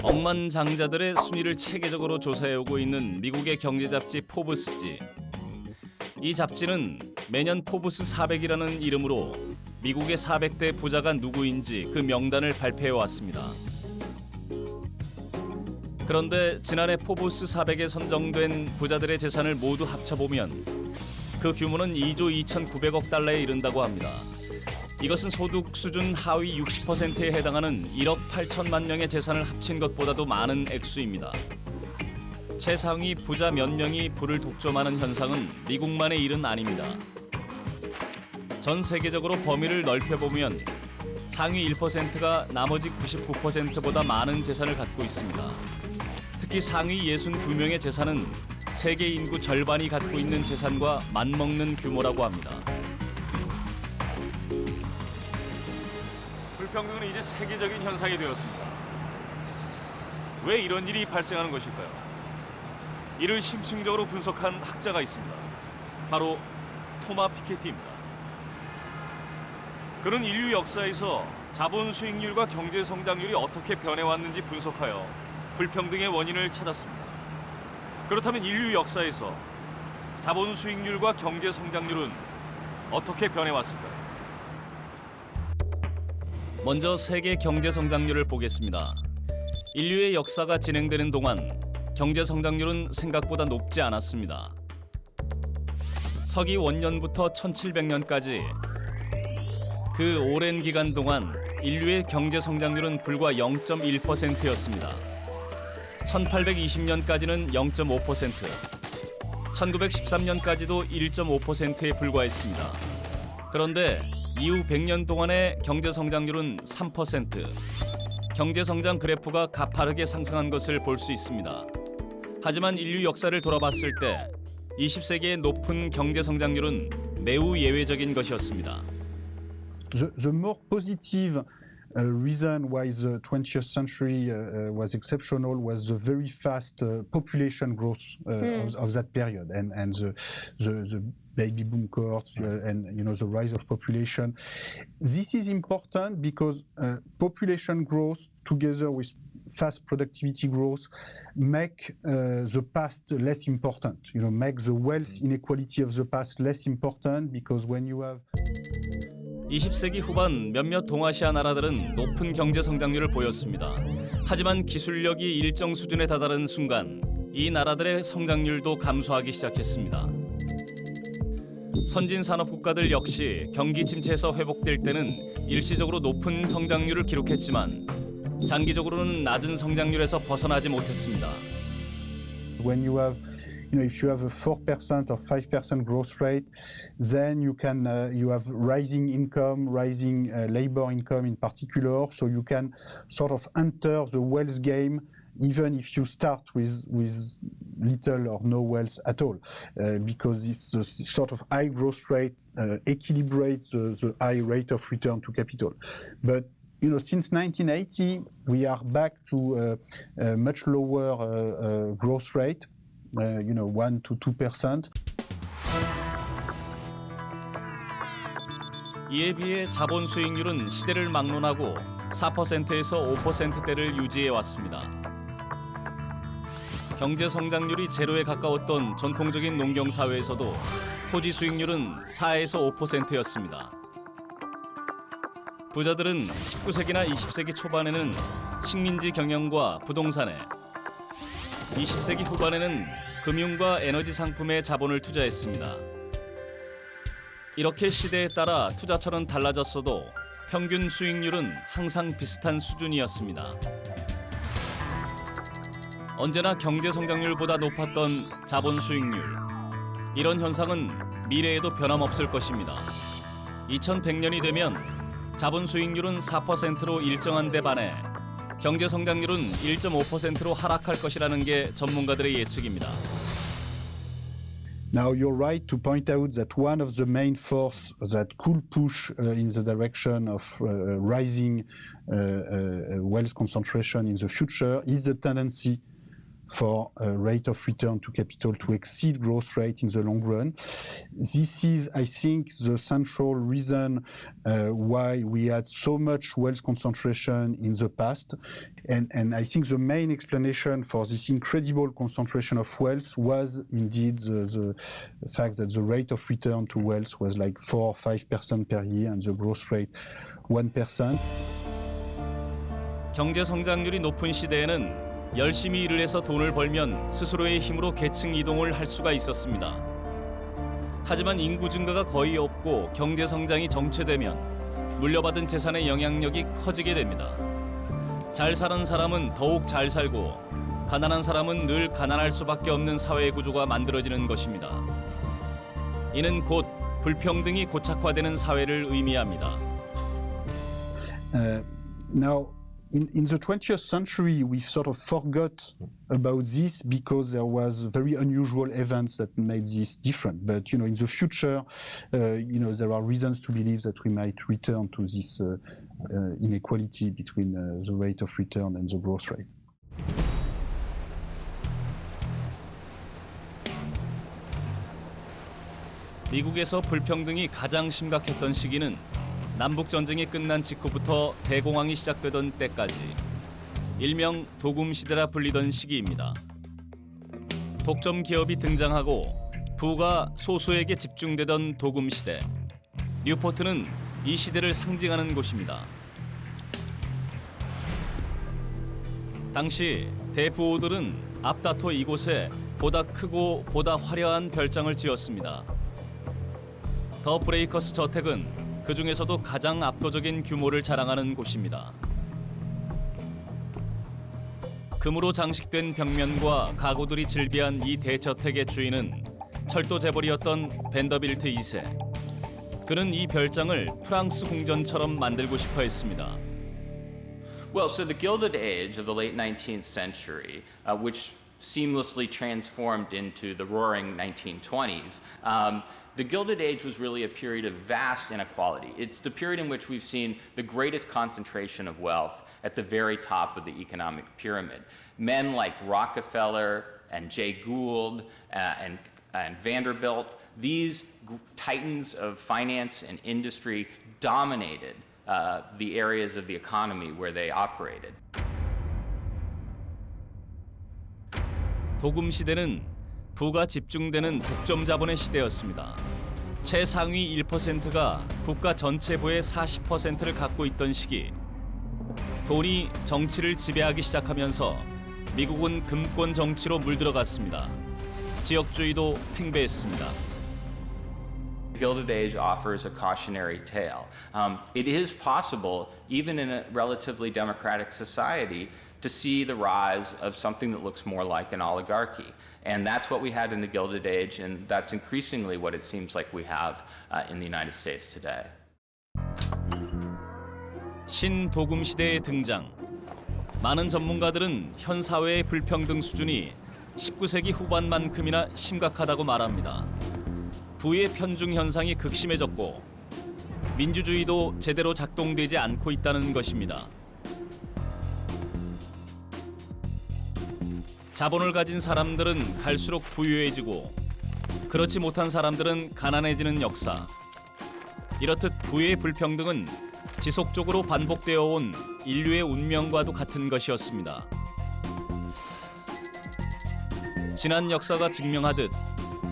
억만장자들의 순위를 체계적으로 조사해오고 있는 미국의 경제 잡지 포브스지. 이 잡지는 매년 포브스 400이라는 이름으로 미국의 400대 부자가 누구인지 그 명단을 발표해왔습니다. 그런데 지난해 포브스 400에 선정된 부자들의 재산을 모두 합쳐보면 그 규모는 2조 2,900억 달러에 이른다고 합니다. 이것은 소득 수준 하위 60%에 해당하는 1억 8천만 명의 재산을 합친 것보다도 많은 액수입니다. 최상위 부자 몇 명이 부를 독점하는 현상은 미국만의 일은 아닙니다. 전 세계적으로 범위를 넓혀보면 상위 1%가 나머지 99%보다 많은 재산을 갖고 있습니다. 특히 상위 62명의 재산은 세계 인구 절반이 갖고 있는 재산과 맞먹는 규모라고 합니다. 불평등은 이제 세계적인 현상이 되었습니다. 왜 이런 일이 발생하는 것일까요? 이를 심층적으로 분석한 학자가 있습니다. 바로 토마 피케티입니다. 그는 인류 역사에서 자본 수익률과 경제 성장률이 어떻게 변해왔는지 분석하여 불평등의 원인을 찾았습니다. 그렇다면 인류 역사에서 자본 수익률과 경제 성장률은 어떻게 변해왔을까요? 먼저 세계 경제 성장률을 보겠습니다. 인류의 역사가 진행되는 동안 경제 성장률은 생각보다 높지 않았습니다. 서기 원년부터 1700년까지 그 오랜 기간 동안 인류의 경제 성장률은 불과 0.1%였습니다. 1820년까지는 0.5%, 1913년까지도 1.5%에 불과했습니다. 그런데 이후 100년 동안의 경제 성장률은 3%, 경제 성장 그래프가 가파르게 상승한 것을 볼 수 있습니다. 하지만 인류 역사를 돌아봤을 때 20세기의 높은 경제 성장률은 매우 예외적인 것이었습니다. The more positive reason why the 20th century was exceptional was the very fast population growth of that period and the baby boom cohorts and the rise of population. This is important because population growth together with fast productivity growth make the past less important. Make the wealth inequality of the past less important because when you have 20세기 후반 몇몇 동아시아 나라들은 높은 경제 성장률을 보였습니다. 하지만 기술력이 일정 수준에 다다른 순간 이 나라들의 성장률도 감소하기 시작했습니다. 선진 산업 국가들 역시 경기 침체에서 회복될 때는 일시적으로 높은 성장률을 기록했지만 장기적으로는 낮은 성장률에서 벗어나지 못했습니다. When you have if you have a 4% or 5% growth rate, then you have rising income, rising labor income in particular, so you can sort of enter the wealth game even if you start with little or no wealth at all, because this sort of high growth rate equilibrates the high rate of return to capital. But since 1980, we are back to a much lower growth rate. 1 to 2%. 이에 비해 자본 수익률은 시대를 막론하고 4%에서 5%대를 유지해 왔습니다. 경제 성장률이 제로에 가까웠던 전통적인 농경 사회에서도 토지 수익률은 4에서 5%였습니다. 부자들은 19세기나 20세기 초반에는 식민지 경영과 부동산에, 20세기 후반에는 금융과 에너지 상품에 자본을 투자했습니다. 이렇게 시대에 따라 투자처는 달라졌어도 평균 수익률은 항상 비슷한 수준이었습니다. 언제나 경제 성장률보다 높았던 자본 수익률. 이런 현상은 미래에도 변함없을 것입니다. 2100년이 되면 자본 수익률은 4%로 일정한 데 반해 경제 성장률은 1.5%로 하락할 것이라는 게 전문가들의 예측입니다. Now you're right to point out that one of the main forces that could push in the direction of rising wealth concentration in the future is the tendency for a rate of return to capital to exceed growth rate in the long run. This is, I think, the central reason why we had so much wealth concentration in the past. And I think the main explanation for this incredible concentration of wealth was indeed the fact that the rate of return to wealth was like 4 or 5% per year and the growth rate 1%. 경제 성장률이 높은 시대에는 열심히 일을 해서 돈을 벌면 스스로의 힘으로 계층 이동을 할 수가 있었습니다. 하지만 인구 증가가 거의 없고 경제 성장이 정체되면 물려받은 재산의 영향력이 커지게 됩니다. 잘 사는 사람은 더욱 잘 살고 가난한 사람은 늘 가난할 수밖에 없는 사회 구조가 만들어지는 것입니다. 이는 곧 불평등이 고착화되는 사회를 의미합니다. Now, in the 20th century, we sort of forgot about this because there was very unusual events that made this different. But in the future, there are reasons to believe that we might return to this inequality between the rate of return and the growth rate. 미국에서 불평등이 가장 심각했던 시기는 남북 전쟁이 끝난 직후부터 대공황이 시작되던 때까지 일명 도금 시대라 불리던 시기입니다. 독점 기업이 등장하고 부가 소수에게 집중되던 도금 시대. 뉴포트는 이 시대를 상징하는 곳입니다. 당시 대부호들은 앞다퉈 이곳에 보다 크고 보다 화려한 별장을 지었습니다. 더 브레이커스 저택은 그 중에서도 가장 압도적인 규모를 자랑하는 곳입니다. 금으로 장식된 벽면과 가구들이 즐비한 이 대저택의 주인은 철도 재벌이었던 벤더빌트 2세. 그는 이 별장을 프랑스 궁전처럼 만들고 싶어 했습니다. Well, so the Gilded Age of the late 19th century, which seamlessly transformed into the roaring 1920s, the Gilded Age was really a period of vast inequality. It's the period in which we've seen the greatest concentration of wealth at the very top of the economic pyramid. Men like Rockefeller and Jay Gould and Vanderbilt, these titans of finance and industry dominated the areas of the economy where they operated. 도금 시대는 부가 집중되는 독점 자본의 시대였습니다. 최상위 1%가 국가 전체 부의 40%를 갖고 있던 시기. 돈이 정치를 지배하기 시작하면서 미국은 금권 정치로 물들어갔습니다. 지역주의도 팽배했습니다. The Gilded Age offers a cautionary tale. It is possible, even in a relatively democratic society, to see the rise of something that looks more like an oligarchy. And that's what we had in the Gilded Age, and that's increasingly what it seems like we have in the United States today. 신도금 시대의 등장. 많은 전문가들은 현 사회의 불평등 수준이 19세기 후반만큼이나 심각하다고 말합니다. 부의 편중 현상이 극심해졌고 민주주의도 제대로 작동되지 않고 있다는 것입니다. 자본을 가진 사람들은 갈수록 부유해지고 그렇지 못한 사람들은 가난해지는 역사. 이렇듯 부의 불평등은 지속적으로 반복되어 온 인류의 운명과도 같은 것이었습니다. 지난 역사가 증명하듯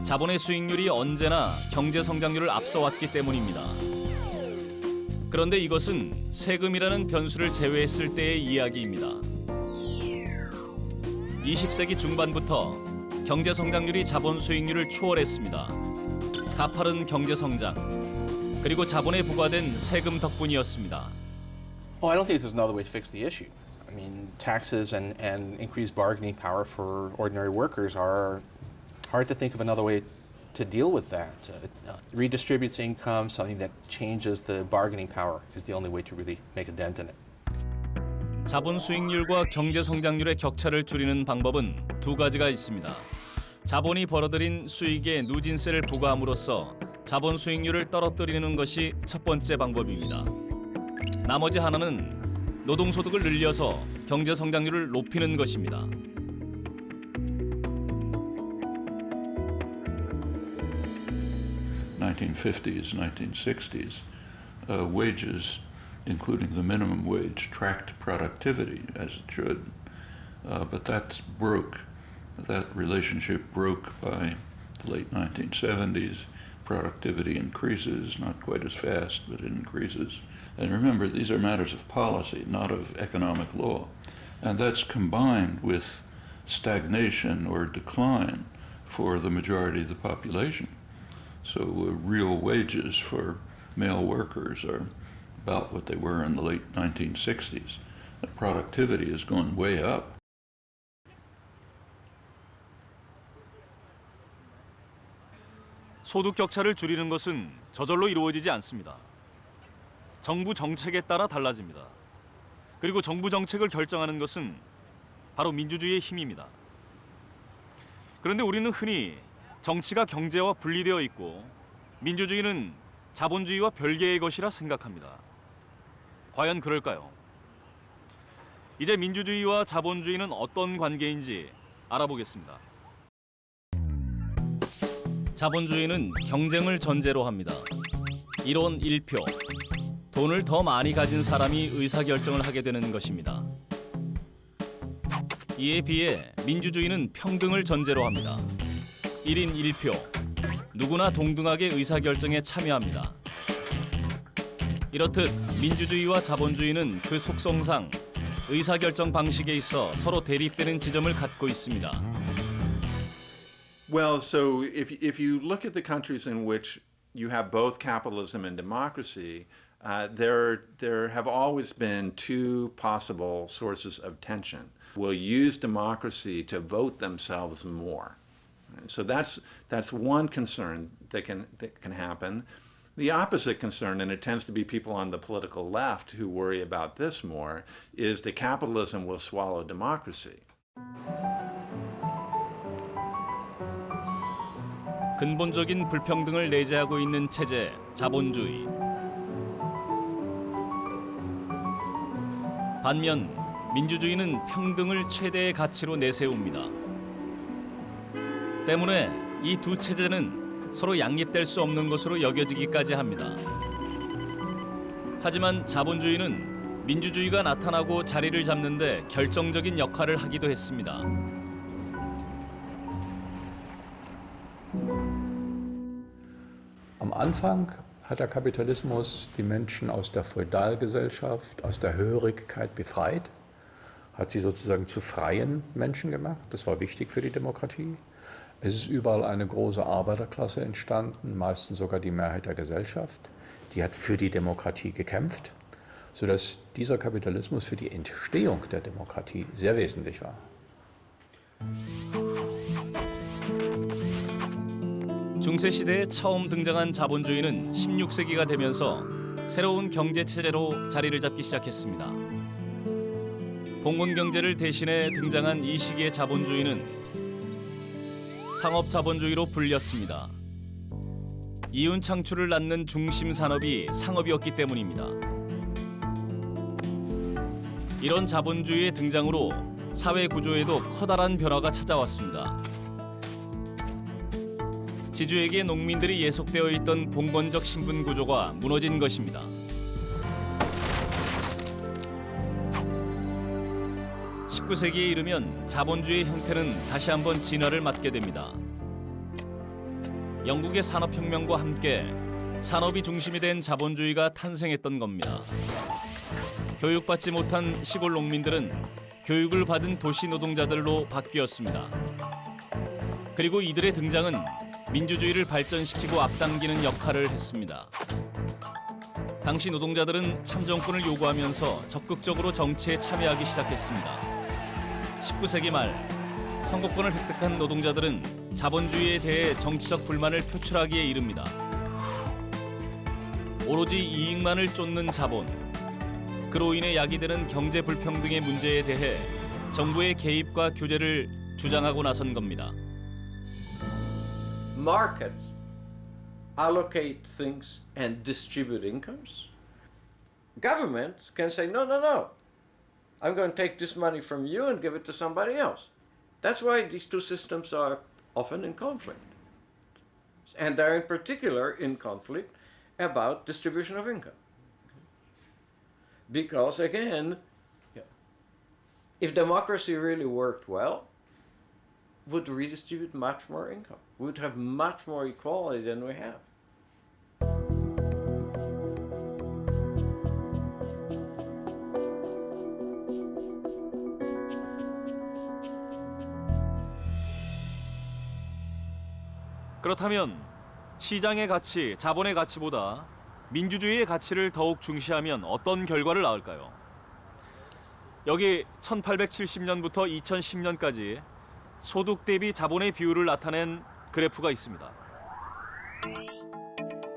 자본의 수익률이 언제나 경제 성장률을 앞서왔기 때문입니다. 그런데 이것은 세금이라는 변수를 제외했을 때의 이야기입니다. 20세기 중반부터 경제 성장률이 자본 수익률을 초월했습니다. 가파른 경제 성장, 그리고 자본에 부과된 세금 덕분이었습니다. Well, I don't think there's another way to fix the issue. I mean, taxes and increased bargaining power for ordinary workers are hard to think of another way to deal with that. Redistributes income, something that changes the bargaining power is the only way to really make a dent in it. 자본 수익률과 경제 성장률의 격차를 줄이는 방법은 두 가지가 있습니다. 자본이 벌어들인 수익에 누진세를 부과함으로써 자본 수익률을 떨어뜨리는 것이 첫 번째 방법입니다. 나머지 하나는 노동소득을 늘려서 경제 성장률을 높이는 것입니다. 1950s, 1960s, wages, including the minimum wage, tracked productivity as it should. But that relationship broke by the late 1970s. Productivity increases, not quite as fast, but it increases. And remember, these are matters of policy, not of economic law. And that's combined with stagnation or decline for the majority of the population. So real wages for male workers are about what they were in the late 1960s. The productivity has gone way up. 소득 격차를 줄이는 것은 저절로 이루어지지 않습니다. 정부 정책에 따라 달라집니다. 그리고 정부 정책을 결정하는 것은 바로 민주주의의 힘입니다. 그런데 우리는 흔히 정치가 경제와 분리되어 있고 민주주의는 자본주의와 별개의 것이라 생각합니다. 과연 그럴까요? 이제 민주주의와 자본주의는 어떤 관계인지 알아보겠습니다. 자본주의는 경쟁을 전제로 합니다. 이론 1표. 돈을 더 많이 가진 사람이 의사결정을 하게 되는 것입니다. 이에 비해 민주주의는 평등을 전제로 합니다. 1인 1표. 누구나 동등하게 의사결정에 참여합니다. 이렇듯 민주주의와 자본주의는 그 속성상 의사결정 방식에 있어 서로 대립되는 지점을 갖고 있습니다. Well, so if you look at the countries in which you have both capitalism and democracy, there have always been two possible sources of tension. Will use democracy to vote themselves more. So that's one concern that can happen. The opposite concern, and it tends to be people on the political left who worry about this more, is that capitalism will swallow democracy. 근본적인 불평등을 내재하고 있는 체제, 자본주의. 반면 민주주의는 평등을 최대의 가치로 내세웁니다. 때문에 이 두 체제는 서로 양립될 수 없는 것으로 여겨지기까지 합니다. 하지만 자본주의는 민주주의가 나타나고 자리를 잡는 데 결정적인 역할을 하기도 했습니다. Am Anfang hat der Kapitalismus die Menschen aus der Feudalgesellschaft, aus der Hörigkeit befreit, hat sie sozusagen zu freien Menschen gemacht. Das war wichtig für die Demokratie. Es ist überall eine große Arbeiterklasse entstanden, meistens sogar die Mehrheit der Gesellschaft. Die hat für die Demokratie gekämpft, sodass dieser Kapitalismus für die Entstehung der Demokratie sehr wesentlich war. 중세시대에 처음 등장한 자본주의는 16세기가 되면서 새로운 경제체제로 자리를 잡기 시작했습니다. 봉건경제를 대신해 등장한 이 시기의 자본주의는 상업자본주의로 불렸습니다. 이윤 창출을 낳는 중심 산업이 상업이었기 때문입니다. 이런 자본주의의 등장으로 사회 구조에도 커다란 변화가 찾아왔습니다. 지주에게 농민들이 예속되어 있던 봉건적 신분 구조가 무너진 것입니다. (19세기에) 이르면 자본주의의 형태는 다시 한번 진화를 맞게 됩니다. 영국의 산업혁명과 함께 산업이 중심이 된 자본주의가 탄생했던 겁니다. 교육받지 못한 시골 농민들은 교육을 받은 도시 노동자들로 바뀌었습니다. 그리고 이들의 등장은 민주주의를 발전시키고 앞당기는 역할을 했습니다. 당시 노동자들은 참정권을 요구하면서 적극적으로 정치에 참여하기 시작했습니다. 19세기 말 선거권을 획득한 노동자들은 자본주의에 대해 정치적 불만을 표출하기에 이릅니다. 오로지 이익만을 쫓는 자본, 그로 인해 야기되는 경제 불평등의 문제에 대해 정부의 개입과 규제를 주장하고 나선 겁니다. Markets allocate things and distribute incomes. Governments can say, no, no, no. I'm going to take this money from you and give it to somebody else. That's why these two systems are often in conflict. And they're in particular in conflict about distribution of income. Because again, if democracy really worked well, would redistribute much more income. We would have much more equality than we have. 그렇다면 시장의 가치, 자본의 가치보다 민주주의의 가치를 더욱 중시하면 어떤 결과를 낳을까요? 여기 1870년부터 2010년까지 소득 대비 자본의 비율을 나타낸 그래프가 있습니다.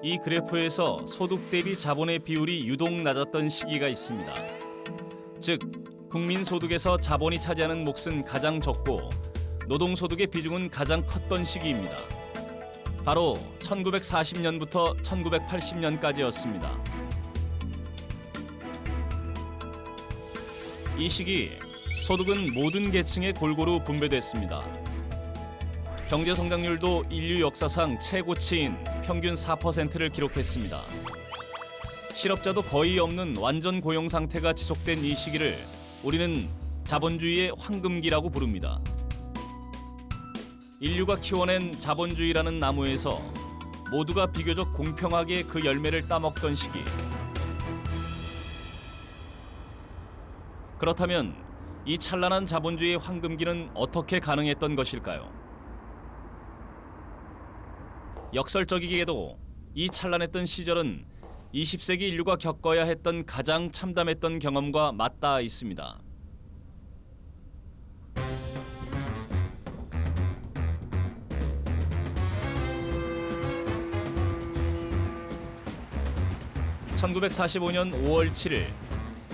이 그래프에서 소득 대비 자본의 비율이 유독 낮았던 시기가 있습니다. 즉, 국민 소득에서 자본이 차지하는 몫은 가장 적고 노동소득의 비중은 가장 컸던 시기입니다. 바로 1940년부터 1980년까지였습니다. 이 시기 소득은 모든 계층에 골고루 분배됐습니다. 경제 성장률도 인류 역사상 최고치인 평균 4%를 기록했습니다. 실업자도 거의 없는 완전 고용 상태가 지속된 이 시기를 우리는 자본주의의 황금기라고 부릅니다. 인류가 키워낸 자본주의라는 나무에서 모두가 비교적 공평하게 그 열매를 따먹던 시기. 그렇다면 이 찬란한 자본주의의 황금기는 어떻게 가능했던 것일까요? 역설적이게도 이 찬란했던 시절은 20세기 인류가 겪어야 했던 가장 참담했던 경험과 맞닿아 있습니다. (1945년 5월 7일)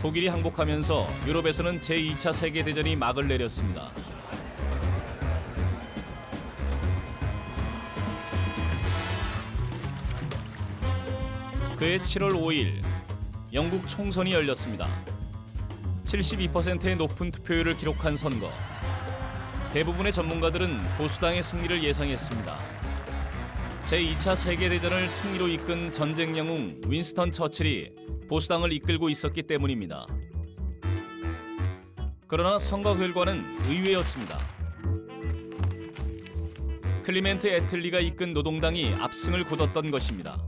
독일이 항복하면서 유럽에서는 제2차 세계대전이 막을 내렸습니다. 그해 7월 5일 영국 총선이 열렸습니다. 72%의 높은 투표율을 기록한 선거. 대부분의 전문가들은 보수당의 승리를 예상했습니다. 제2차 세계대전을 승리로 이끈 전쟁 영웅 윈스턴 처칠이 보수당을 이끌고 있었기 때문입니다. 그러나 선거 결과는 의외였습니다. 클리멘트 애틀리가 이끈 노동당이 압승을 거뒀던 것입니다.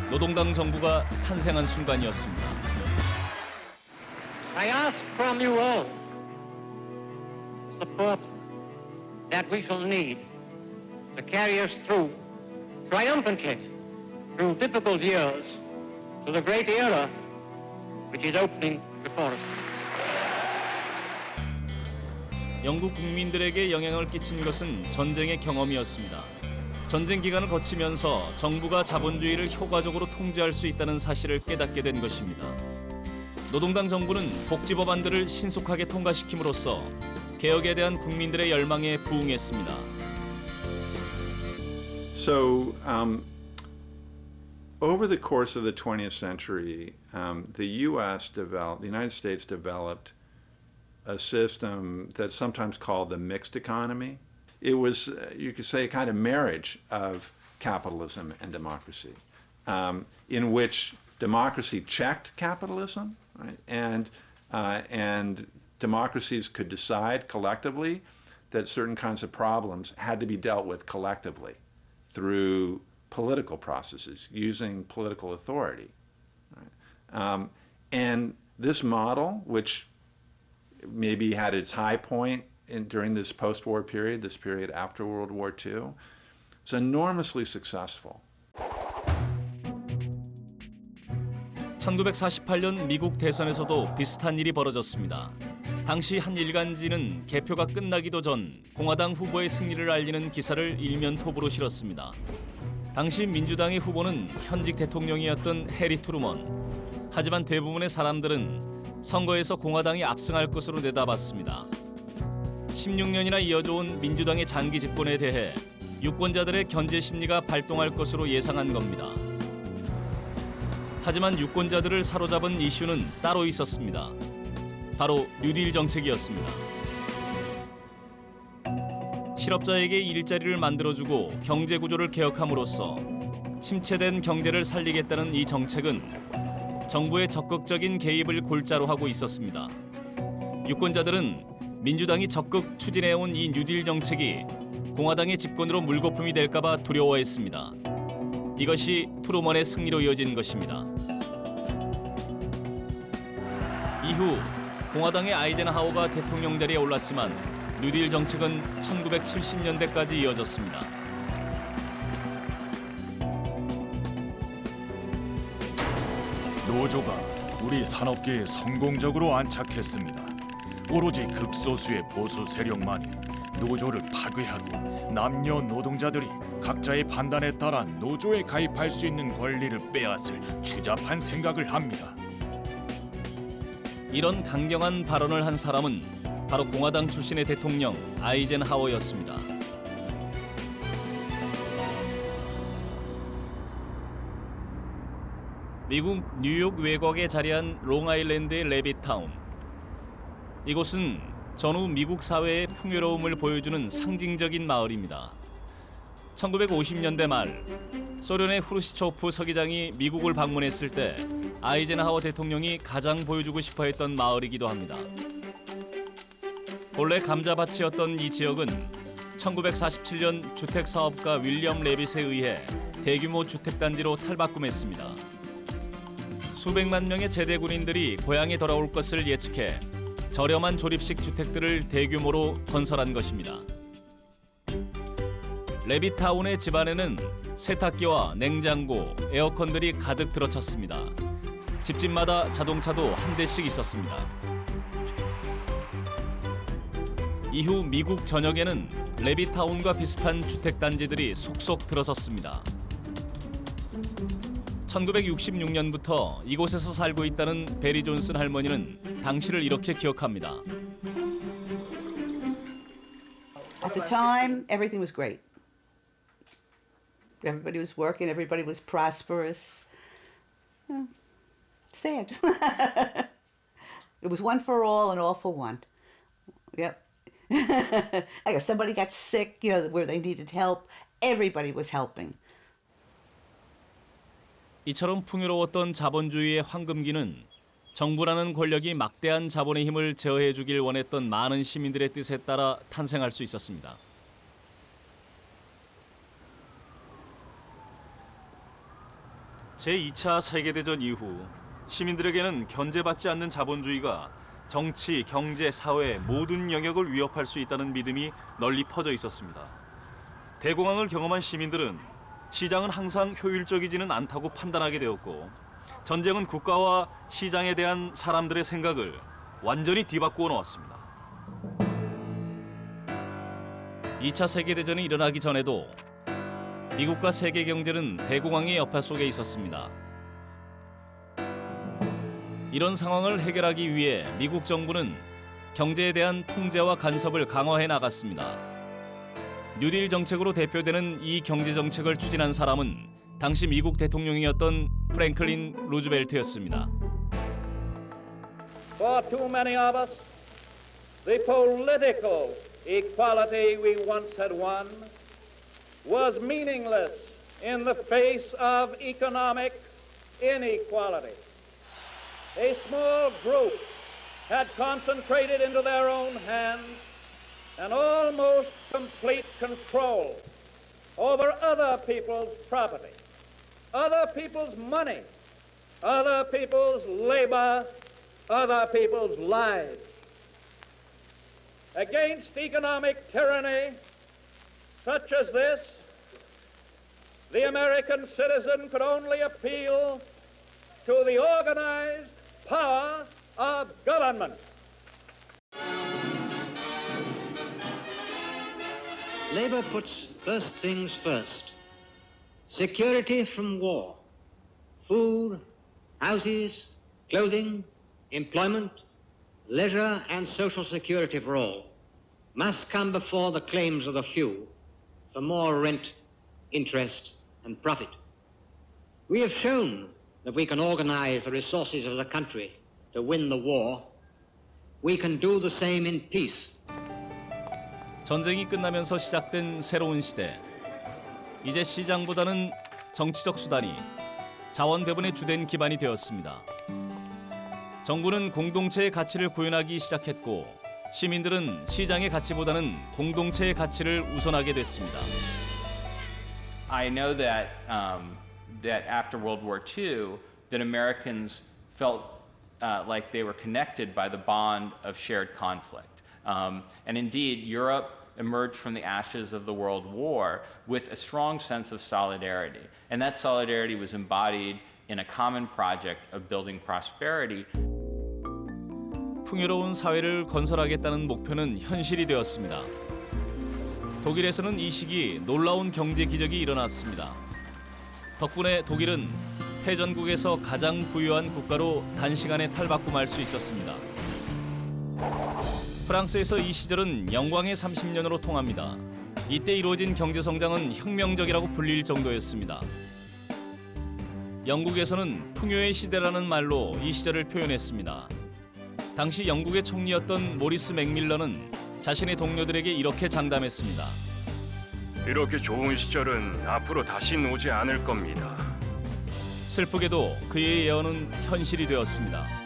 노동당 정부가 탄생한 순간이었습니다. I ask from you all support that we shall need to carry us through triumphantly through difficult years to the great era which is opening before us. 영국 국민들에게 영향을 끼친 것은 전쟁의 경험이었습니다. 전쟁 기간을 거치면서 정부가 자본주의를 효과적으로 통제할 수 있다는 사실을 깨닫게 된 것입니다. 노동당 정부는 복지 법안들을 신속하게 통과시킴으로써 개혁에 대한 국민들의 열망에 부응했습니다. So, over the course of the 20th century, the United States developed a system that's sometimes called the mixed economy. It was, you could say, a kind of marriage of capitalism and democracy, in which democracy checked capitalism, right? And democracies could decide collectively that certain kinds of problems had to be dealt with collectively through political processes, using political authority. Right? And this model, which maybe had its high point during this post-war period, this period after World War II, is enormously successful. 1948년 미국 대선에서도 비슷한 일이 벌어졌습니다. 당시 한 일간지는 개표가 끝나기도 전 공화당 후보의 승리를 알리는 기사를 일면 톱으로 실었습니다. 당시 민주당의 후보는 현직 대통령이었던 해리 트루먼. 하지만 대부분의 사람들은 선거에서 공화당이 압승할 것으로 내다봤습니다. 16년이나 이어져온 민주당의 장기 집권에 대해 유권자들의 견제 심리가 발동할 것으로 예상한 겁니다. 하지만 유권자들을 사로잡은 이슈는 따로 있었습니다. 바로 뉴딜 정책이었습니다. 실업자에게 일자리를 만들어주고 경제 구조를 개혁함으로써 침체된 경제를 살리겠다는 이 정책은 정부의 적극적인 개입을 골자로 하고 있었습니다. 유권자들은 민주당이 적극 추진해온 이 뉴딜 정책이 공화당의 집권으로 물거품이 될까봐 두려워했습니다. 이것이 트루먼의 승리로 이어진 것입니다. 이후 공화당의 아이젠하워가 대통령 자리에 올랐지만 뉴딜 정책은 1970년대까지 이어졌습니다. 노조가 우리 산업계에 성공적으로 안착했습니다. 오로지 극소수의 보수 세력만이 노조를 파괴하고 남녀 노동자들이 각자의 판단에 따라 노조에 가입할 수 있는 권리를 빼앗을 추잡한 생각을 합니다. 이런 강경한 발언을 한 사람은 바로 공화당 출신의 대통령 아이젠하워였습니다. 미국 뉴욕 외곽에 자리한 롱아일랜드의 레빗타운. 이곳은 전후 미국 사회의 풍요로움을 보여주는 상징적인 마을입니다. 1950년대 말 소련의 후르시초프 서기장이 미국을 방문했을 때 아이젠하워 대통령이 가장 보여주고 싶어 했던 마을이기도 합니다. 본래 감자밭이었던 이 지역은 1947년 주택사업가 윌리엄 레빗에 의해 대규모 주택단지로 탈바꿈했습니다. 수백만 명의 제대 군인들이 고향에 돌아올 것을 예측해 저렴한 조립식 주택들을 대규모로 건설한 것입니다. 레빗타운의 집안에는 세탁기와 냉장고, 에어컨들이 가득 들어찼습니다. 집집마다 자동차도 한 대씩 있었습니다. 이후 미국 전역에는 레빗타운과 비슷한 주택단지들이 속속 들어섰습니다. 1966년부터 이곳에서 살고 있다는 베리 존슨 할머니는 당시를 이렇게 기억합니다. At the time, everything was great. Everybody was working, everybody was prosperous. Sad. It was one for all and all for one. Yep. I guess somebody got sick, where they needed help. Everybody was helping. 이처럼 풍요로웠던 자본주의의 황금기는 정부라는 권력이 막대한 자본의 힘을 제어해 주길 원했던 많은 시민들의 뜻에 따라 탄생할 수 있었습니다. 제2차 세계대전 이후 시민들에게는 견제받지 않는 자본주의가 정치, 경제, 사회 모든 영역을 위협할 수 있다는 믿음이 널리 퍼져 있었습니다. 대공황을 경험한 시민들은 시장은 항상 효율적이지는 않다고 판단하게 되었고 전쟁은 국가와 시장에 대한 사람들의 생각을 완전히 뒤바꾸어 놓았습니다. 2차 세계대전이 일어나기 전에도 미국과 세계 경제는 대공황의 여파 속에 있었습니다. 이런 상황을 해결하기 위해 미국 정부는 경제에 대한 통제와 간섭을 강화해 나갔습니다. 뉴딜 정책으로 대표되는 이 경제 정책을 추진한 사람은 당시 미국 대통령이었던 프랭클린 루즈벨트였습니다. For too many of us, the political equality we once had won was meaningless in the face of economic inequality. A small group had concentrated into their own hands an almost complete control over other people's property, other people's money, other people's labor, other people's lives. Against economic tyranny such as this, the American citizen could only appeal to the organized power of government. Labour puts first things first. Security from war. Food, houses, clothing, employment, leisure and social security for all must come before the claims of the few for more rent, interest and profit. We have shown that we can organize the resources of the country to win the war. We can do the same in peace. 전쟁이 끝나면서 시작된 새로운 시대. 이제 시장보다는 정치적 수단이 자원 배분의 주된 기반이 되었습니다. 정부는 공동체의 가치를 구현하기 시작했고 시민들은 시장의 가치보다는 공동체의 가치를 우선하게 됐습니다. I know that that after World War II, that Americans felt like they were connected by the bond of shared conflict. And indeed, Europe emerged from the ashes of the World War with a strong sense of solidarity. And that solidarity was embodied in a common project of building prosperity. 풍요로운 사회를 건설하겠다는 목표는 현실이 되었습니다. 독일에서는 이 시기 놀라운 경제 기적이 일어났습니다. 덕분에 독일은 패전국에서 가장 부유한 국가로 단시간에 탈바꿈할 수 있었습니다. 프랑스에서 이 시절은 영광의 30년으로 통합니다. 이때 이루어진 경제 성장은 혁명적이라고 불릴 정도였습니다. 영국에서는 풍요의 시대라는 말로 이 시절을 표현했습니다. 당시 영국의 총리였던 모리스 맥밀런은 자신의 동료들에게 이렇게 장담했습니다. 이렇게 좋은 시절은 앞으로 다신 오지 않을 겁니다. 슬프게도 그의 예언은 현실이 되었습니다.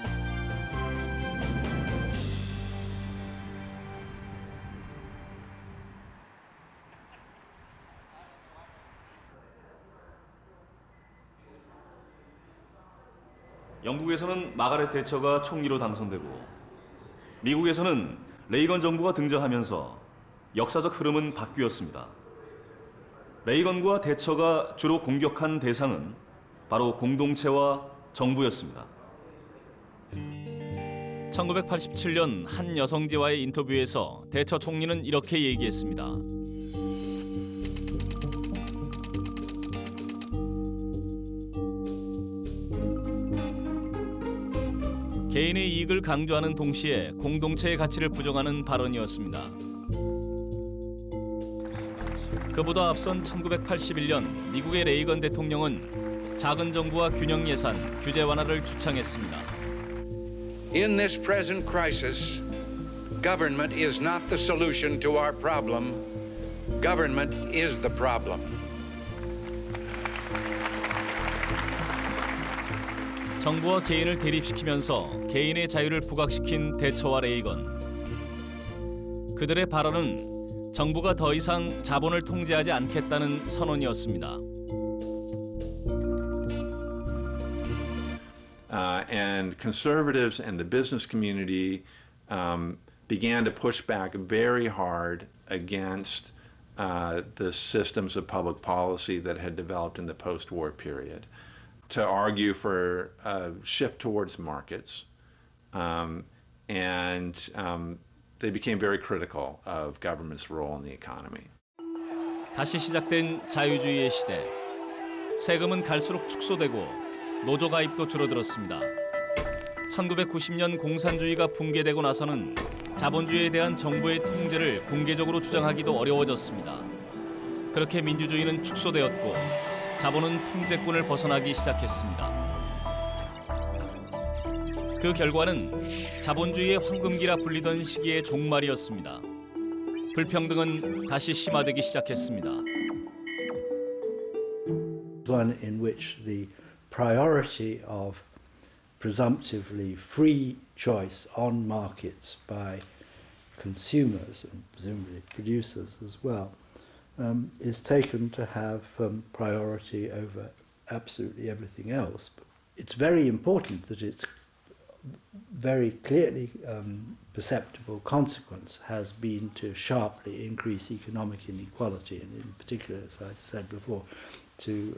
영국에서는 마가렛 대처가 총리로 당선되고 미국에서는 레이건 정부가 등장하면서 역사적 흐름은 바뀌었습니다. 레이건과 대처가 주로 공격한 대상은 바로 공동체와 정부였습니다. 1987년 한 여성지와의 인터뷰에서 대처 총리는 이렇게 얘기했습니다. 개인의 이익을 강조하는 동시에 공동체의 가치를 부정하는 발언이었습니다. 그보다 앞선 1981년 미국의 레이건 대통령은 작은 정부와 균형 예산, 규제 완화를 주창했습니다. In this present crisis, government is not the solution to our problem. Government is the problem. 정부와 개인을 대립시키면서 개인의 자유를 부각시킨 대처와 레이건. 그들의 발언은 정부가 더 이상 자본을 통제하지 않겠다는 선언이었습니다. And conservatives and the business community began to push back very hard against the systems of public policy that had developed in the post-war period, to argue for a shift towards markets, and they became very critical of government's role in the economy. 다시 시작된 자유주의의 시대. 세금은 갈수록 축소되고 노조 가입도 줄어들었습니다. 1990년 공산주의가 붕괴되고 나서는 자본주의에 대한 정부의 통제를 공개적으로 주장하기도 어려워졌습니다. 그렇게 민주주의는 축소되었고 자본은 통제권을 벗어나기 시작했습니다. 그 결과는 자본주의의 황금기라 불리던 시기의 종말이었습니다. 불평등은 다시 심화되기 시작했습니다. One in which the priority of presumptively free choice on markets by consumers and presumably producers as well is taken to have priority over absolutely everything else. But it's very important that its very clearly perceptible consequence has been to sharply increase economic inequality, and in particular, as I said before, to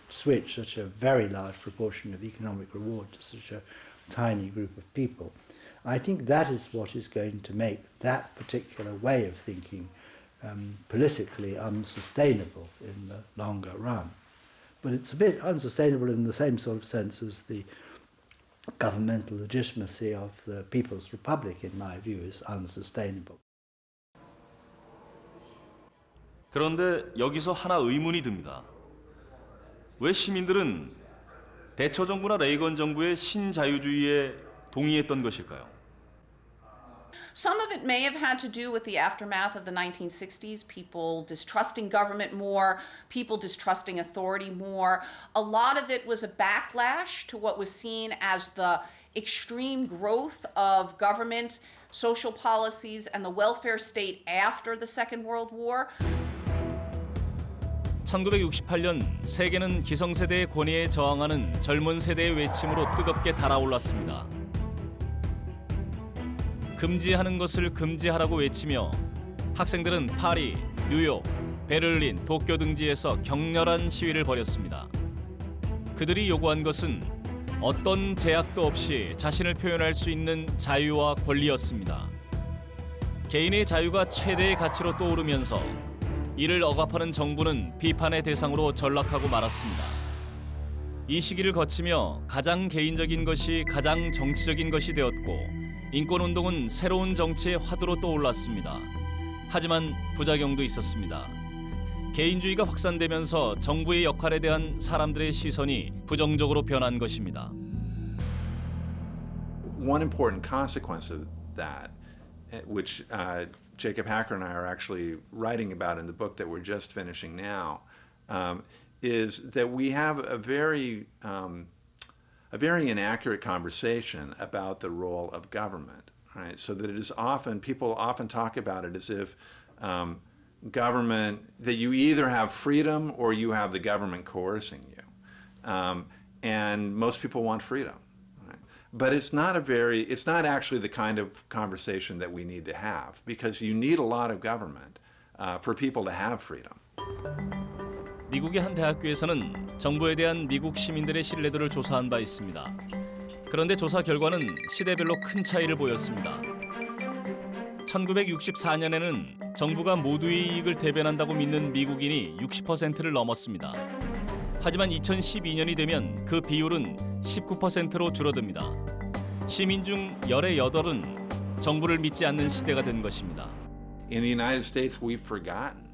switch such a very large proportion of economic reward to such a tiny group of people. I think that is what is going to make that particular way of thinking politically unsustainable in the longer run. But it's a bit unsustainable in the same sort of sense as the governmental legitimacy of the People's Republic, in my view, is unsustainable. 그런데 여기서 하나 의문이 듭니다. 왜 시민들은 대처 정부나 레이건 정부의 신자유주의에 동의했던 것일까요? Some of it may have had to do with the aftermath of the 1960s, people distrusting government more, people distrusting authority more. A lot of it was a backlash to what was seen as the extreme growth of government, social policies, and the welfare state after the Second World War. 1968년 세계는 기성세대의 권위에 저항하는 젊은 세대의 외침으로 뜨겁게 달아올랐습니다. 금지하는 것을 금지하라고 외치며 학생들은 파리, 뉴욕, 베를린, 도쿄 등지에서 격렬한 시위를 벌였습니다. 그들이 요구한 것은 어떤 제약도 없이 자신을 표현할 수 있는 자유와 권리였습니다. 개인의 자유가 최대의 가치로 떠오르면서 이를 억압하는 정부는 비판의 대상으로 전락하고 말았습니다. 이 시기를 거치며 가장 개인적인 것이 가장 정치적인 것이 되었고 인권운동은 새로운 정치의 화두로 떠올랐습니다. 하지만 부작용도 있었습니다. 개인주의가 확산되면서 정부의 역할에 대한 사람들의 시선이 부정적으로 변한 것입니다. One important consequence of that, which Jacob Hacker and I are actually writing about in the book that we're just finishing now, is that we have a very inaccurate conversation about the role of government, right? So that it is often, people often talk about it as if government, that you either have freedom or you have the government coercing you. And most people want freedom. But it's not actually the kind of conversation that we need to have, because you need a lot of government for people to have freedom. 미국의 한 대학교에서는 정부에 대한 미국 시민들의 신뢰도를 조사한 바 있습니다. 그런데 조사 결과는 시대별로 큰 차이를 보였습니다. 1964년에는 정부가 모두의 이익을 대변한다고 믿는 미국인이 60%를 넘었습니다. 하지만 2012년이 되면 그 비율은 19%로 줄어듭니다. 시민 중 10의 8은 정부를 믿지 않는 시대가 된 것입니다. In the United States, we've forgotten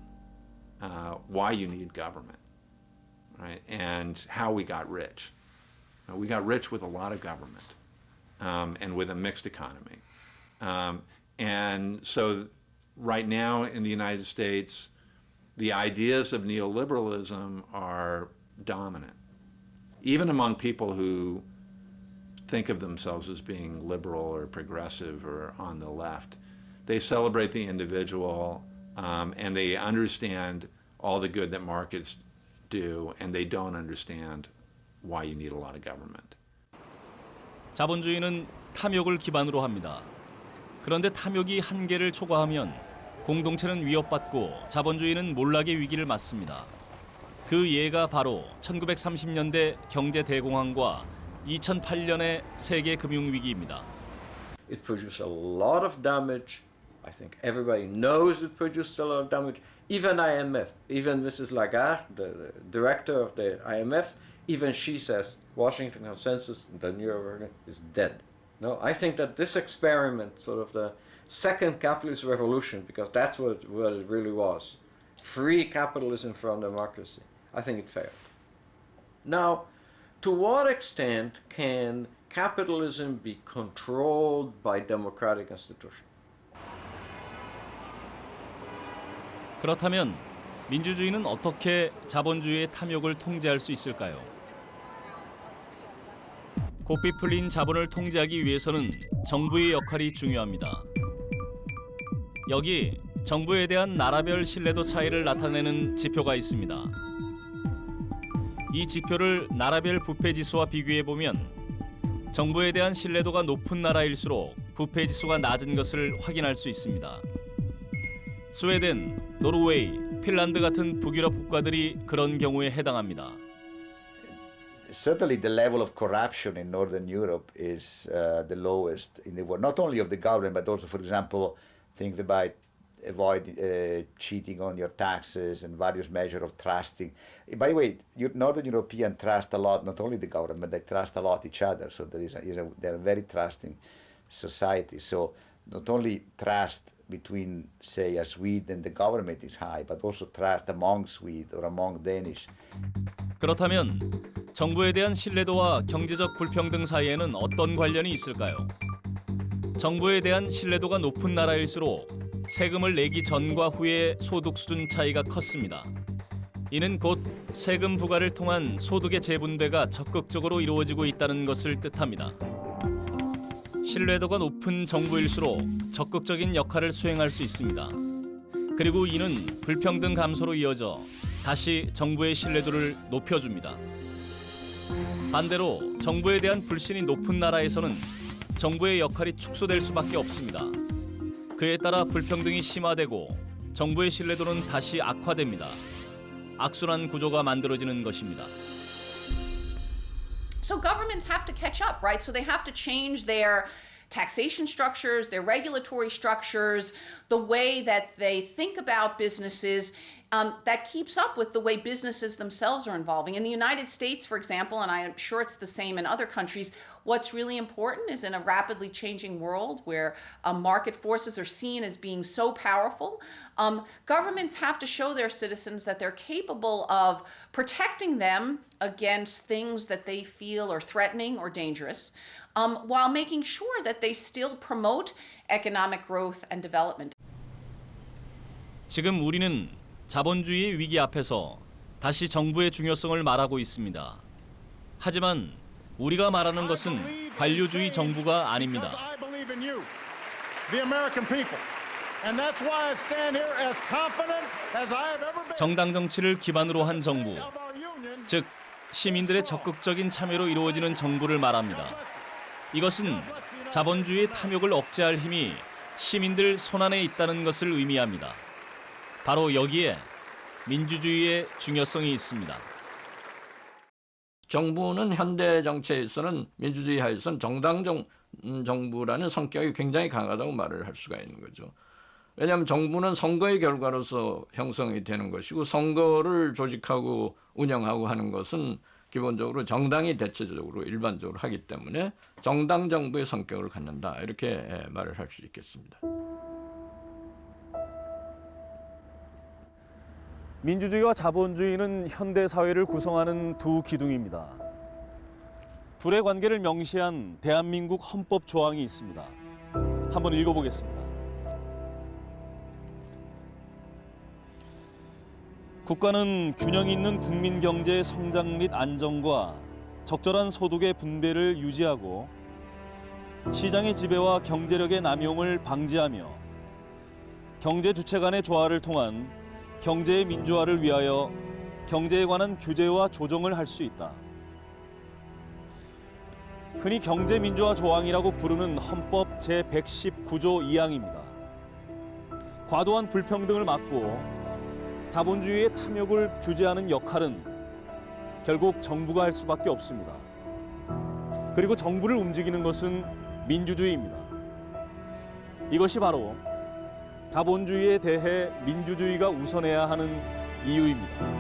why you need government, right? And how we got rich. We got rich with a lot of government and with a mixed economy. And so right now in the United States, the ideas of neoliberalism are dominant, even among people who think of themselves as being liberal or progressive or on the left. They celebrate the individual and they understand all the good that markets do, and they don't understand why you need a lot of government. 자본주의는 탐욕을 기반으로 합니다. 그런데 탐욕이 한계를 초과하면 공동체는 위협받고 자본주의는 몰락의 위기를 맞습니다. 그 예가 바로 1930년대 경제 대공황과 2008년의 세계 금융 위기입니다. It produced a lot of damage. I think everybody knows it produced a lot of damage. Even IMF, even Mrs. Lagarde, the director of the IMF, even she says Washington Consensus, the New York is dead. No, I think that this experiment, sort of the second capitalist revolution, because that's what it really was, free capitalism from democracy, I think it failed. Now, to what extent can capitalism be controlled by democratic institutions? 그렇다면 민주주의는 어떻게 자본주의의 탐욕을 통제할 수 있을까요? 고삐 풀린 자본을 통제하기 위해서는 정부의 역할이 중요합니다. 여기 정부에 대한 나라별 신뢰도 차이를 나타내는 지표가 있습니다. 이 지표를 나라별 부패지수와 비교해보면 정부에 대한 신뢰도가 높은 나라일수록 부패지수가 낮은 것을 확인할 수 있습니다. 스웨덴, 노르웨이, 핀란드 같은 북유럽 국가들이 그런 경우에 해당합니다. Certainly the level of corruption in Northern Europe is the lowest in the world, not only of the government, but also, for example, things about avoid cheating on your taxes and various measures of trusting. By the way, Northern Europeans trust a lot, not only the government, they trust a lot each other. So they're a very trusting society. So not only trust between, say, a Swede and the government is high, but also trust among Swedes or among Danish. 그렇다면 정부에 대한 신뢰도와 경제적 불평등 사이에는 어떤 관련이 있을까요? 정부에 대한 신뢰도가 높은 나라일수록 세금을 내기 전과 후의 소득 수준 차이가 컸습니다. 이는 곧 세금 부과를 통한 소득의 재분배가 적극적으로 이루어지고 있다는 것을 뜻합니다. 신뢰도가 높은 정부일수록 적극적인 역할을 수행할 수 있습니다. 그리고 이는 불평등 감소로 이어져 다시 정부의 신뢰도를 높여줍니다. 반대로 정부에 대한 불신이 높은 나라에서는 정부의 역할이 축소될 수밖에 없습니다. 그에 따라 불평등이 심화되고 정부의 신뢰도는 다시 악화됩니다. 악순환 구조가 만들어지는 것입니다. So governments have to catch up, right? So they have to change their taxation structures, their regulatory structures, the way that they think about businesses, that keeps up with the way businesses themselves are evolving. In the United States, for example, and I am sure it's the same in other countries, what's really important is in a rapidly changing world where market forces are seen as being so powerful, governments have to show their citizens that they're capable of protecting them against things that they feel are threatening or dangerous, while making sure that they still promote economic growth and development. 지금 우리는 자본주의의 위기 앞에서 다시 정부의 중요성을 말하고 있습니다. 하지만 우리가 말하는 것은 관료주의 정부가 아닙니다. 정당 정치를 기반으로 한 정부, 즉 시민들의 적극적인 참여로 이루어지는 정부를 말합니다. 이것은 자본주의의 탐욕을 억제할 힘이 시민들 손안에 있다는 것을 의미합니다. 바로 여기에 민주주의의 중요성이 있습니다. 정부는 현대 정치에서는 민주주의 하에서는 정당 정부라는 성격이 굉장히 강하다고 말을 할 수가 있는 거죠. 왜냐하면 정부는 선거의 결과로서 형성이 되는 것이고 선거를 조직하고 운영하고 하는 것은 기본적으로 정당이 대체적으로 일반적으로 하기 때문에 정당 정부의 성격을 갖는다 이렇게 말을 할 수 있겠습니다. 민주주의와 자본주의는 현대 사회를 구성하는 두 기둥입니다. 둘의 관계를 명시한 대한민국 헌법 조항이 있습니다. 한번 읽어보겠습니다. 국가는 균형 있는 국민 경제의 성장 및 안정과 적절한 소득의 분배를 유지하고 시장의 지배와 경제력의 남용을 방지하며 경제 주체 간의 조화를 통한 경제의 민주화를 위하여 경제에 관한 규제와 조정을 할 수 있다. 흔히 경제민주화 조항이라고 부르는 헌법 제119조 2항입니다. 과도한 불평등을 막고 자본주의의 탐욕을 규제하는 역할은 결국 정부가 할 수밖에 없습니다. 그리고 정부를 움직이는 것은 민주주의입니다. 이것이 바로 자본주의에 대해 민주주의가 우선해야 하는 이유입니다.